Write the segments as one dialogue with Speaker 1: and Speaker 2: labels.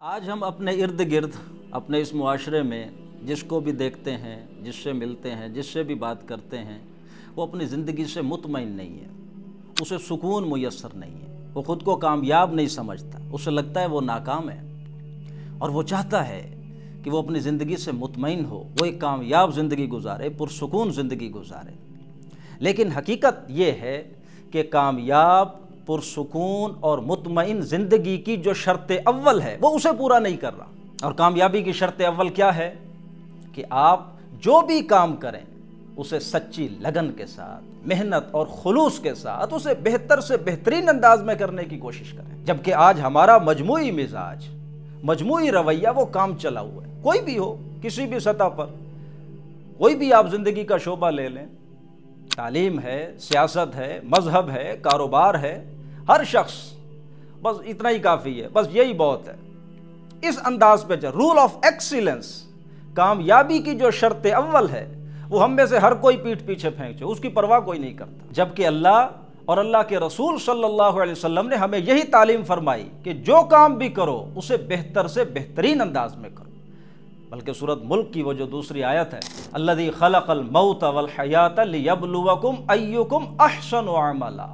Speaker 1: آج ہم اپنے ارد گرد اپنے اس معاشرے میں جس کو بھی دیکھتے ہیں، جس سے ملتے ہیں، جس سے بھی بات کرتے ہیں، وہ اپنی زندگی سے مطمئن نہیں ہے، اسے سکون میسر نہیں ہے، وہ خود کو کامیاب نہیں سمجھتا، اسے لگتا ہے وہ ناکام ہے اور وہ چاہتا ہے کہ وہ اپنی زندگی سے مطمئن ہو، وہ ایک کامیاب زندگی گزارے، پرسکون زندگی گزارے۔ لیکن حقیقت یہ ہے کہ کامیاب، پرسکون اور مطمئن زندگی کی جو شرط اول ہے وہ اسے پورا نہیں کر رہا۔ اور کامیابی کی شرط اول کیا ہے؟ کہ آپ جو بھی کام کریں اسے سچی لگن کے ساتھ، محنت اور خلوص کے ساتھ اسے بہتر سے بہترین انداز میں کرنے کی کوشش کریں۔ جبکہ آج ہمارا مجموعی مزاج، مجموعی رویہ وہ کام چلا ہوا ہے، کوئی بھی ہو، کسی بھی سطح پر، کوئی بھی آپ زندگی کا شعبہ لے لیں، تعلیم ہے، سیاست ہے، مذہب ہے، کاروبار ہے، ہر شخص بس اتنا ہی کافی ہے، بس یہی بہت ہے، اس انداز پہ چل۔ رول آف ایکسیلنس، کامیابی کی جو شرط اول ہے وہ ہم میں سے ہر کوئی پیٹھ پیچھے پھینک اس کی پرواہ کوئی نہیں کرتا۔ جبکہ اللہ اور اللہ کے رسول صلی اللہ علیہ وسلم نے ہمیں یہی تعلیم فرمائی کہ جو کام بھی کرو اسے بہتر سے بہترین انداز میں کرو۔ بلکہ سورۃ ملک کی وہ جو دوسری آیت ہے، الذی خلق الموت والحیات لیبلوکم ایکم احسن عملا،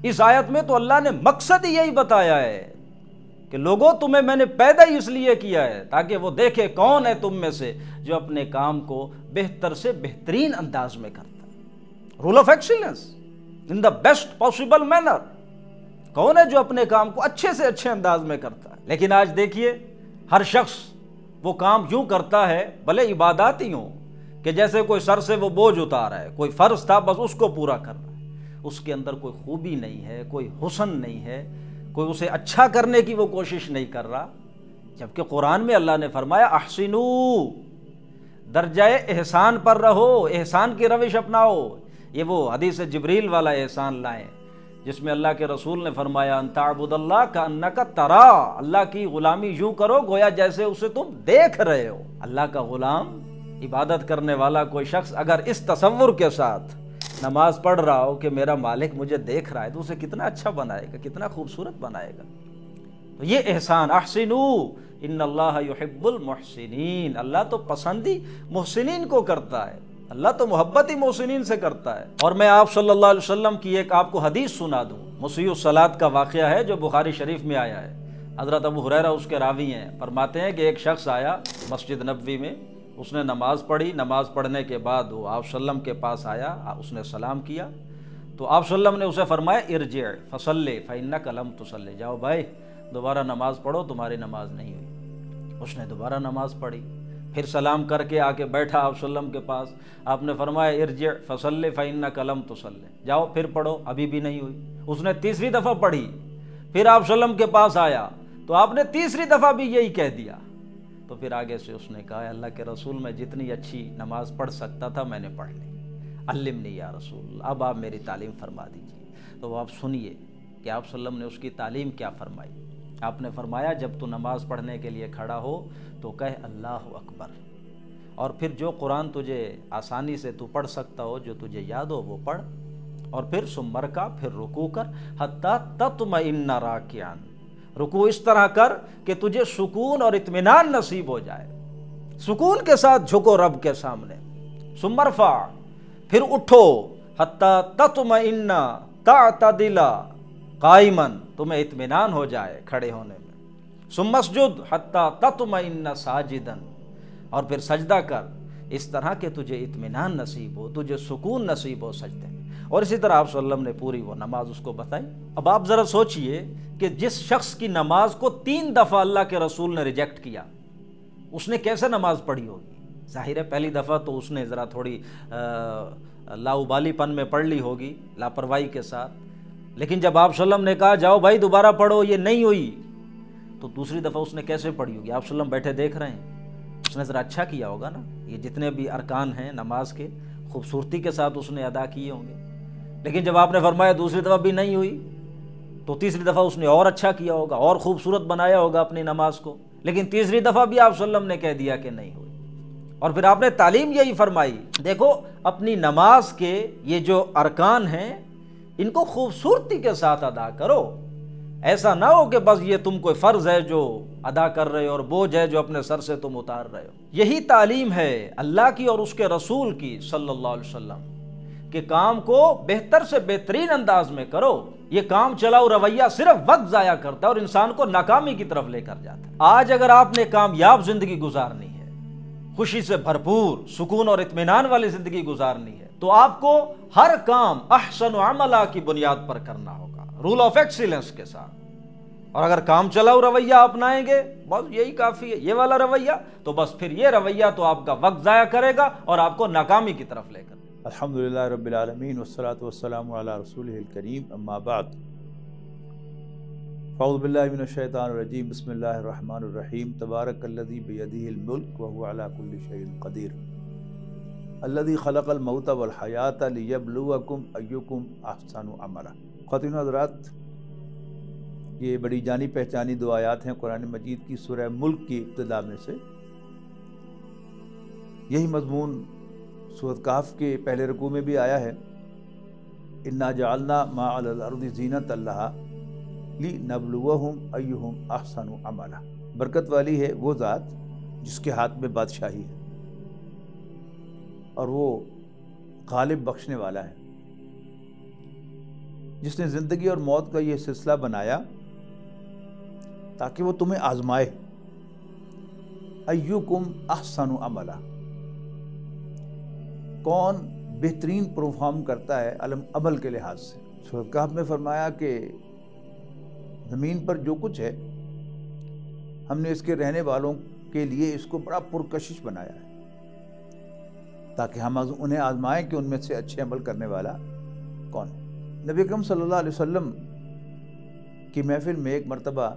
Speaker 1: اس آیت میں تو اللہ نے مقصد ہی یہی بتایا ہے کہ لوگوں تمہیں میں نے پیدا ہی اس لیے کیا ہے تاکہ وہ دیکھے کون ہے تم میں سے جو اپنے کام کو بہتر سے بہترین انداز میں کرتا ہے۔ Role of excellence in the best possible manner, کون ہے جو اپنے کام کو اچھے سے اچھے انداز میں کرتا ہے۔ لیکن آج دیکھیے ہر شخص وہ کام یوں کرتا ہے، بھلے عبادات ہی ہوں، کہ جیسے کوئی سر سے وہ بوجھ اتارا ہے، کوئی فرض تھا بس اس کو پورا کر رہا ہے، اس کے اندر کوئی خوبی نہیں ہے، کوئی حسن نہیں ہے، کوئی اسے اچھا کرنے کی وہ کوشش نہیں کر رہا۔ جبکہ قرآن میں اللہ نے فرمایا احسنو، درجہ احسان پر رہو، احسان کی روش اپناؤ۔ یہ وہ حدیث جبریل والا احسان لائیں جس میں اللہ کے رسول نے فرمایا ان تعبد اللہ کأنک ترا، اللہ کی غلامی یوں کرو گویا جیسے اسے تم دیکھ رہے ہو۔ اللہ کا غلام، عبادت کرنے والا کوئی شخص اگر اس تصور کے ساتھ نماز پڑھ رہا ہو کہ میرا مالک مجھے دیکھ رہا ہے تو اسے کتنا اچھا بنائے گا، کتنا خوبصورت بنائے گا۔ تو یہ احسان، احسنو ان اللہ یحب المحسنین، اللہ تو پسند ہی محسنین کو کرتا ہے، اللہ تو محبت ہی محسنین سے کرتا ہے۔ اور میں آپ صلی اللہ علیہ وسلم کی ایک آپ کو حدیث سنا دوں، مسیء الصلاۃ کا واقعہ ہے جو بخاری شریف میں آیا ہے۔ حضرت ابو ہریرہ اس کے راوی ہیں، فرماتے ہیں کہ ایک شخص آیا مسجد نبوی میں، اس نے نماز پڑھی، نماز پڑھنے کے بعد وہ آپ صلی اللہ علیہ وسلم کے پاس آیا، اس نے سلام کیا تو آپ صلی اللہ علیہ وسلم نے اسے فرمایا ارجع فصلی فإنک لم تصلی، جاؤ بھائی دوبارہ نماز پڑھو، تمہاری نماز نہیں ہوئی۔ اس نے دوبارہ نماز پڑھی، پھر سلام کر کے آ کے بیٹھا آپ صلی اللہ علیہ وسلم کے پاس، آپ نے فرمایا ارجع فصلی فإنک لم تصلی، جاؤ پھر پڑھو، ابھی بھی نہیں ہوئی۔ اس نے تیسری دفعہ پڑھی، پھر آپ صلی اللہ علیہ وسلم کے پاس آیا تو آپ نے تیسری دفعہ بھی یہی کہہ دیا۔ تو پھر آگے سے اس نے کہا اللہ کے رسول میں جتنی اچھی نماز پڑھ سکتا تھا میں نے پڑھ لی، علمنی یا رسول اللہ، اب آپ میری تعلیم فرما دیجیے۔ تو آپ سنیے کہ آپ صلی اللہ علیہ وسلم نے اس کی تعلیم کیا فرمائی۔ آپ نے فرمایا جب تو نماز پڑھنے کے لیے کھڑا ہو تو کہہ اللہ اکبر، اور پھر جو قرآن تجھے آسانی سے تو پڑھ سکتا ہو، جو تجھے یاد ہو وہ پڑھ، اور پھر ثم ارکع، پھر رکوع کر، حتی تطمئن راکعا، رکوع اس طرح کر کہ تجھے سکون اور اطمینان نصیب ہو جائے، سکون کے ساتھ جھکو رب کے سامنے۔ ثم ارفع، پھر اٹھو، حتی تطمئن تعتدل قائما، تمہیں اطمینان ہو جائے کھڑے ہونے میں۔ ثم اسجد حتی تطمئن ساجدا، اور پھر سجدہ کر اس طرح کہ تجھے اطمینان نصیب ہو، تجھے سکون نصیب ہو سجدے میں۔ اور اسی طرح آپ صلی اللہ علیہ وسلم نے پوری وہ نماز اس کو بتائی۔ اب آپ ذرا سوچئے کہ جس شخص کی نماز کو 3 دفعہ اللہ کے رسول نے ریجیکٹ کیا، اس نے کیسے نماز پڑھی ہوگی؟ ظاہر ہے پہلی دفعہ تو اس نے ذرا تھوڑی لاؤبالی پن میں پڑھ لی ہوگی، لاپرواہی کے ساتھ، لیکن جب آپ صلی اللہ علیہ وسلم نے کہا جاؤ بھائی دوبارہ پڑھو، یہ نہیں ہوئی، تو دوسری دفعہ اس نے کیسے پڑھی ہوگی؟ آپ صلی اللہ علیہ وسلم بیٹھے دیکھ رہے ہیں، اس نے ذرا اچھا کیا ہوگا نا، یہ جتنے بھی ارکان ہیں نماز کے خوبصورتی کے ساتھ اس نے ادا کیے ہوں گے۔ لیکن جب آپ نے فرمایا دوسری دفعہ بھی نہیں ہوئی تو تیسری دفعہ اس نے اور اچھا کیا ہوگا، اور خوبصورت بنایا ہوگا اپنی نماز کو، لیکن تیسری دفعہ بھی آپ صلی اللہ علیہ وسلم نے کہہ دیا کہ نہیں ہوئی۔ اور پھر آپ نے تعلیم یہی فرمائی، دیکھو اپنی نماز کے یہ جو ارکان ہیں ان کو خوبصورتی کے ساتھ ادا کرو، ایسا نہ ہو کہ بس یہ تم کوئی فرض ہے جو ادا کر رہے ہو اور بوجھ ہے جو اپنے سر سے تم اتار رہے ہو۔ یہی تعلیم ہے اللہ کی اور اس کے رسول کی صلی اللہ علیہ وسلم کہ کام کو بہتر سے بہترین انداز میں کرو۔ یہ کام چلاؤ رویہ صرف وقت ضائع کرتا ہے اور انسان کو ناکامی کی طرف لے کر جاتا ہے۔ آج اگر آپ نے کامیاب زندگی گزارنی ہے، خوشی سے بھرپور سکون اور اطمینان والی زندگی گزارنی ہے، تو آپ کو ہر کام احسن عملہ کی بنیاد پر کرنا ہوگا، رول آف ایکسیلنس کے ساتھ۔ اور اگر کام چلاؤ رویہ اپنائیں گے، بس یہی کافی ہے، یہ والا رویہ، تو بس پھر یہ رویہ تو آپ کا وقت ضائع کرے گا اور آپ کو ناکامی کی طرف لے کر۔
Speaker 2: الحمدللہ رب العالمین والصلاة والسلام علی رسولہ الکریم، اما بعد، اعوذ باللہ من الشیطان الرجیم، بسم اللہ الرحمن الرحیم، تبارک الذی بیدہ الملک وہو علی کل شیء قدیر، الذی خلق الموت والحیاۃ لیبلوکم ایکم احسن عملا۔ خواتین و حضرات، یہ بڑی جانی پہچانی دو آیات ہیں قرآن مجید کی سورہ ملک کی ابتدا میں سے۔ یہی مضمون سورۃ کہف کے پہلے رکوع میں بھی آیا ہے، انا جعلنا ما علی الارض زینۃ لہا لنبلوہم ایہم احسن عملا۔ برکت والی ہے وہ ذات جس کے ہاتھ میں بادشاہی ہے اور وہ غالب بخشنے والا ہے، جس نے زندگی اور موت کا یہ سلسلہ بنایا تاکہ وہ تمہیں آزمائے، ایکم احسن عملا، کون بہترین پرفارم کرتا ہے عمل کے لحاظ سے۔ سورۃ کہف میں فرمایا کہ زمین پر جو کچھ ہے ہم نے اس کے رہنے والوں کے لیے اس کو بڑا پرکشش بنایا ہے تاکہ ہم انہیں آزمائیں کہ ان میں سے اچھے عمل کرنے والا کون ہے۔ نبی اکرم صلی اللہ علیہ وسلم کی محفل میں ایک مرتبہ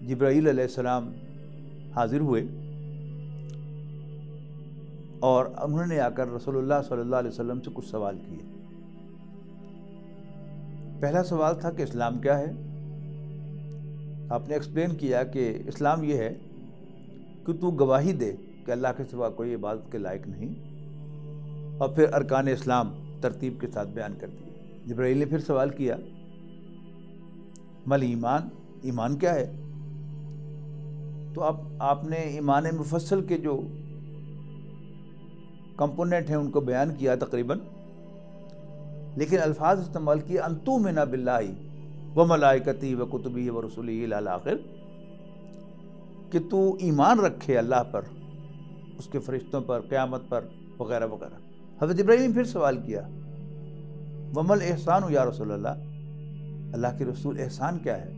Speaker 2: جبرائیل علیہ السلام حاضر ہوئے اور انہوں نے آ کر رسول اللہ صلی اللہ علیہ وسلم سے کچھ سوال کیے۔ پہلا سوال تھا کہ اسلام کیا ہے؟ آپ نے ایکسپلین کیا کہ اسلام یہ ہے کہ تو گواہی دے کہ اللہ کے سوا کوئی عبادت کے لائق نہیں، اور پھر ارکان اسلام ترتیب کے ساتھ بیان کر دیے۔ جبرائیل نے پھر سوال کیا مل ایمان، ایمان کیا ہے؟ تو آپ نے ایمان مفصل کے جو کمپوننٹ ہیں ان کو بیان کیا تقریباً، لیکن الفاظ استعمال کیے ان تؤمن باللہ وملائکتہ وکتبہ ورسلہ الی الآخر، کہ تو ایمان رکھے اللہ پر، اس کے فرشتوں پر، قیامت پر، وغیرہ وغیرہ۔ حضرت ابراہیم نے پھر سوال کیا ومل احسان یا رسول اللہ، اللہ کے رسول احسان کیا ہے؟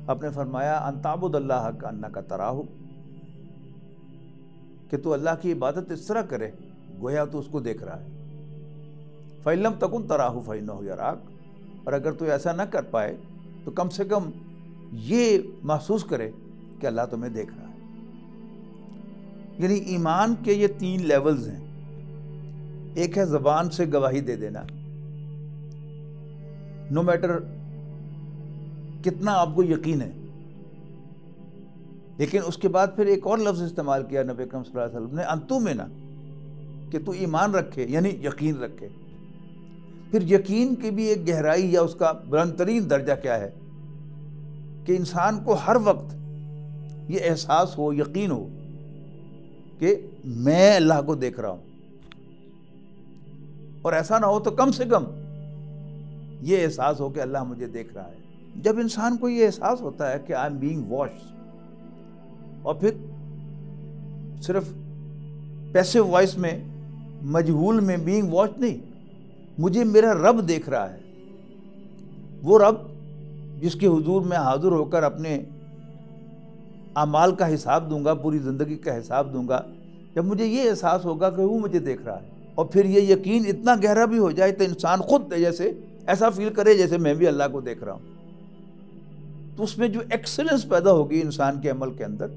Speaker 2: آپ نے فرمایا ان تعبد اللہ کأنک تراہ، کہ تو اللہ کی عبادت اس طرح کرے گویا تو اس کو دیکھ رہا ہے۔ فإن لم تکن تراہ فإنہ یراک، اور اگر تو ایسا نہ کر پائے تو کم سے کم یہ محسوس کرے کہ اللہ تمہیں دیکھ رہا ہے۔ یعنی ایمان کے یہ تین لیولز ہیں۔ ایک ہے زبان سے گواہی دے دینا، نو میٹر کتنا آپ کو یقین ہے، لیکن اس کے بعد پھر ایک اور لفظ استعمال کیا نبی اکرم صلی اللہ علیہ وسلم نے، ان تؤمن، کہ تو ایمان رکھے یعنی یقین رکھے۔ پھر یقین کی بھی ایک گہرائی یا اس کا بلند ترین درجہ کیا ہے کہ انسان کو ہر وقت یہ احساس ہو، یقین ہو کہ میں اللہ کو دیکھ رہا ہوں، اور ایسا نہ ہو تو کم سے کم یہ احساس ہو کہ اللہ مجھے دیکھ رہا ہے۔ جب انسان کو یہ احساس ہوتا ہے کہ آئی ایم بینگ واچڈ، اور پھر صرف پیسو وائس میں، مجہول میں بینگ واچ نہیں، مجھے میرا رب دیکھ رہا ہے، وہ رب جس کے حضور میں حاضر ہو کر اپنے اعمال کا حساب دوں گا، پوری زندگی کا حساب دوں گا، جب مجھے یہ احساس ہوگا کہ وہ مجھے دیکھ رہا ہے، اور پھر یہ یقین اتنا گہرا بھی ہو جائے تو انسان خود جیسے ایسا فیل کرے جیسے میں بھی اللہ کو دیکھ رہا ہوں، تو اس میں جو ایکسلنس پیدا ہوگی انسان کے عمل کے اندر،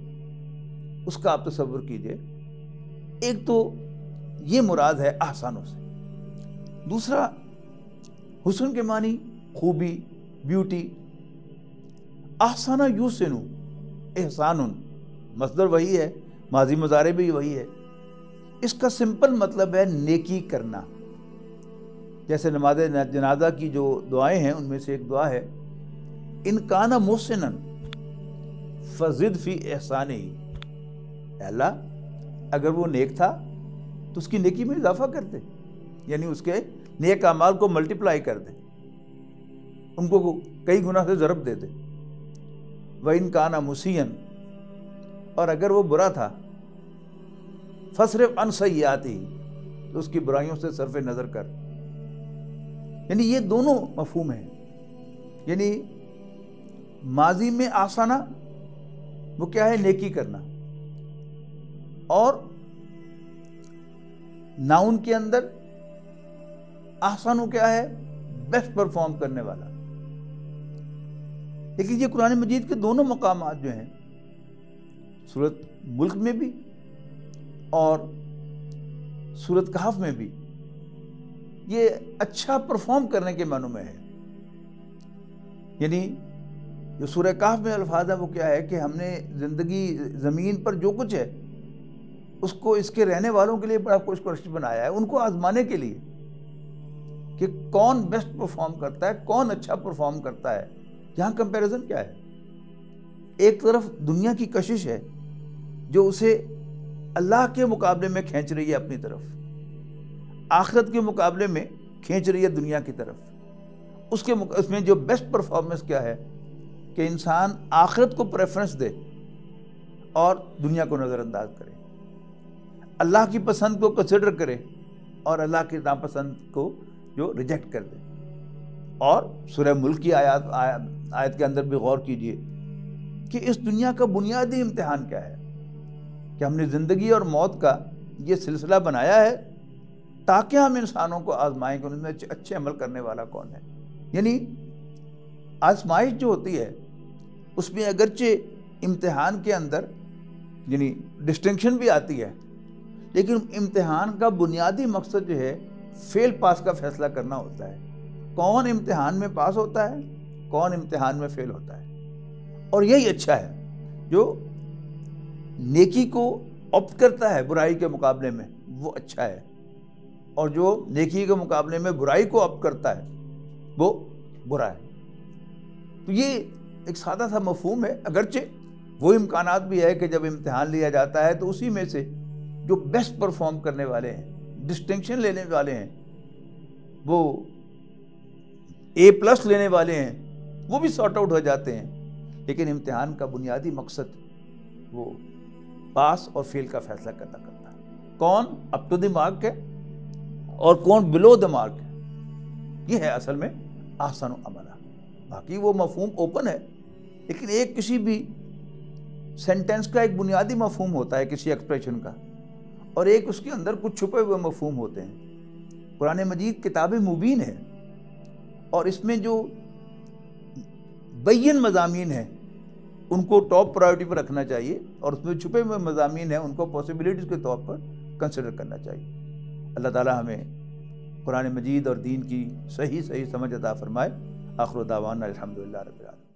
Speaker 2: اس کا آپ تصور کیجئے۔ ایک تو یہ مراد ہے احسانوں سے، دوسرا حسن کے معنی خوبی، بیوٹی۔ احسن یحسن، احسان، مصدر وہی ہے، ماضی مضارع بھی وہی ہے، اس کا سمپل مطلب ہے نیکی کرنا، جیسے نماز جنازہ کی جو دعائیں ہیں ان میں سے ایک دعا ہے ان کان محسنن فزد فی احسانہ، اے اللہ اگر وہ نیک تھا تو اس کی نیکی میں اضافہ کر دے، یعنی اس کے نیک اعمال کو ملٹیپلائی کر دے، ان کو کئی گنا سے ضرب دے دے۔ وَإِن كَانَ مُسِيًّا، اور اگر وہ برا تھا فَاصْرِفْ عَنْ سَيِّئَاتِهِ، تو اس کی برائیوں سے صرف نظر کر۔ یعنی یہ دونوں مفہوم ہیں، یعنی ماضی میں آسانہ وہ کیا ہے، نیکی کرنا، اور ناؤن کے اندر احسن کیا ہے، بیسٹ پرفارم کرنے والا۔ لیکن یہ قرآن مجید کے دونوں مقامات جو ہیں، سورۃ ملک میں بھی اور سورۃ کہف میں بھی، یہ اچھا پرفارم کرنے کے معنوں میں ہے۔ یعنی جو سورہ کہف میں الفاظ ہے وہ کیا ہے کہ ہم نے زندگی زمین پر جو کچھ ہے اس کو اس کے رہنے والوں کے لیے بڑا خوش بنایا ہے، ان کو آزمانے کے لیے کہ کون بیسٹ پرفارم کرتا ہے، کون اچھا پرفارم کرتا ہے۔ یہاں کمپیریزن کیا ہے، ایک طرف دنیا کی کشش ہے جو اسے اللہ کے مقابلے میں کھینچ رہی ہے اپنی طرف، آخرت کے مقابلے میں کھینچ رہی ہے دنیا کی طرف۔ اس میں جو بیسٹ پرفارمنس کیا ہے کہ انسان آخرت کو پریفرنس دے اور دنیا کو نظر انداز کرے، اللہ کی پسند کو کنسیڈر کرے اور اللہ کی ناپسند کو جو ریجیکٹ کر دے۔ اور سورہ ملک کی آیت کے اندر بھی غور کیجئے کہ اس دنیا کا بنیادی امتحان کیا ہے، کہ ہم نے زندگی اور موت کا یہ سلسلہ بنایا ہے تاکہ ہم انسانوں کو آزمائیں کہ ان میں اچھے عمل کرنے والا کون ہے۔ یعنی آزمائش جو ہوتی ہے اس میں اگرچہ امتحان کے اندر یعنی ڈسٹنکشن بھی آتی ہے، لیکن امتحان کا بنیادی مقصد جو ہے فیل پاس کا فیصلہ کرنا ہوتا ہے۔ کون امتحان میں پاس ہوتا ہے، کون امتحان میں فیل ہوتا ہے۔ اور یہی اچھا ہے، جو نیکی کو آپٹ کرتا ہے برائی کے مقابلے میں وہ اچھا ہے، اور جو نیکی کے مقابلے میں برائی کو آپٹ کرتا ہے وہ برا ہے۔ تو یہ ایک سادہ سا مفہوم ہے، اگرچہ وہ امکانات بھی ہے کہ جب امتحان لیا جاتا ہے تو اسی میں سے جو بیسٹ پرفارم کرنے والے ہیں، ڈسٹنکشن لینے والے ہیں، وہ A+ لینے والے ہیں، وہ بھی سارٹ آؤٹ ہو جاتے ہیں۔ لیکن امتحان کا بنیادی مقصد وہ پاس اور فیل کا فیصلہ کرنا کرتا ہے، کون اپ ٹو دی مارک ہے اور کون بلو دی مارک ہے۔ یہ ہے اصل میں احسن عملہ۔ باقی وہ مفہوم اوپن ہے، لیکن ایک کسی بھی سینٹنس کا ایک بنیادی مفہوم ہوتا ہے کسی ایکسپریشن کا، اور ایک اس کے اندر کچھ چھپے ہوئے مفہوم ہوتے ہیں۔ قرآن مجید کتاب مبین ہے، اور اس میں جو بین مضامین ہیں ان کو ٹاپ پرائیورٹی پر رکھنا چاہیے، اور اس میں چھپے ہوئے مضامین ہیں ان کو پاسبلٹیز کے طور پر کنسیڈر کرنا چاہیے۔ اللہ تعالی ہمیں قرآن مجید اور دین کی صحیح سمجھ عطا فرمائے۔ آخر دعوانا الحمدللہ رب العالمین۔